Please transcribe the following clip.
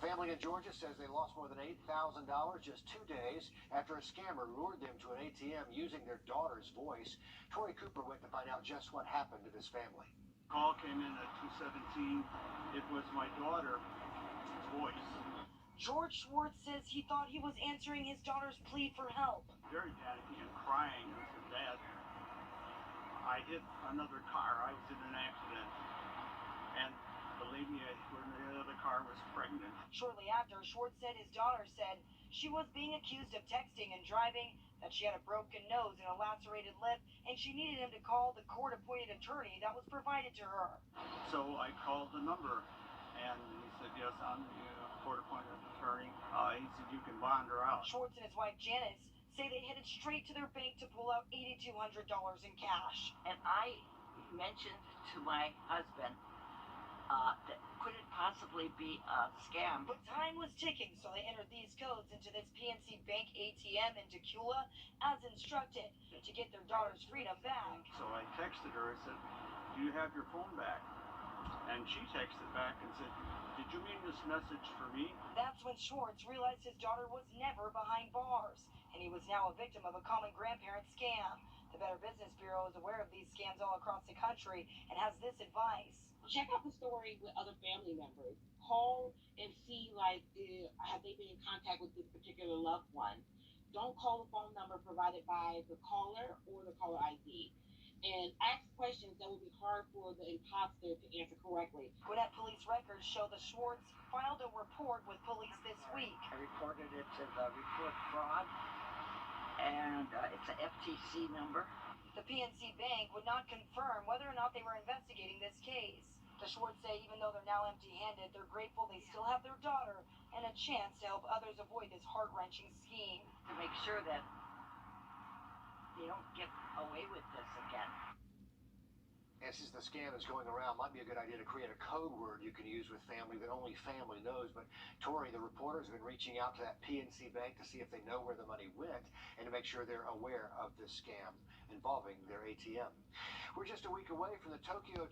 Family in Georgia says they lost more than $8,000 just 2 days after a scammer lured them to an ATM using their daughter's voice. Tori Cooper went to find out just what happened to this family. Call came in at 2:17. It was my daughter's voice. George Schwartz says he thought he was answering his daughter's plea for help. Very panicky and crying. I said, "Dad, I hit another car. I was in an accident." And believe me, the other car was pregnant. Shortly after, Schwartz said his daughter said she was being accused of texting and driving, that she had a broken nose and a lacerated lip, and she needed him to call the court-appointed attorney that was provided to her. So I called the number, and he said, "Yes, I'm the court-appointed attorney." He said, "You can bond her out." Schwartz and his wife Janice say they headed straight to their bank to pull out $8,200 in cash. And I mentioned to my husband that could it possibly be a scam? But time was ticking, so they entered these codes into this PNC Bank ATM in Tequila as instructed to get their daughter's freedom back. So I texted her. I said, "Do you have your phone back?" And she texted back and said, "Did you mean this message for me?" That's when Schwartz realized his daughter was never behind bars, and he was now a victim of a common grandparent scam. The Better Business Bureau is aware of these scams all across the country and has this advice. Check out the story with other family members. Call and see, have they been in contact with this particular loved one. Don't call the phone number provided by the caller or the caller ID. And ask questions that will be hard for the imposter to answer correctly. Gwinnett police records show the Schwartz filed a report with police this week. I reported it to the report fraud, and it's an FTC number. The PNC Bank would not confirm whether or not they were investigating this case. The Schwartz say even though they're now empty-handed, they're grateful they still have their daughter and a chance to help others avoid this heart-wrenching scheme. To make sure that they don't get away with this again. And since the scam is going around, might be a good idea to create a code word you can use with family that only family knows. But Tori, the reporter, has been reaching out to that PNC Bank to see if they know where the money went and to make sure they're aware of this scam involving their ATM. We're just a week away from the Tokyo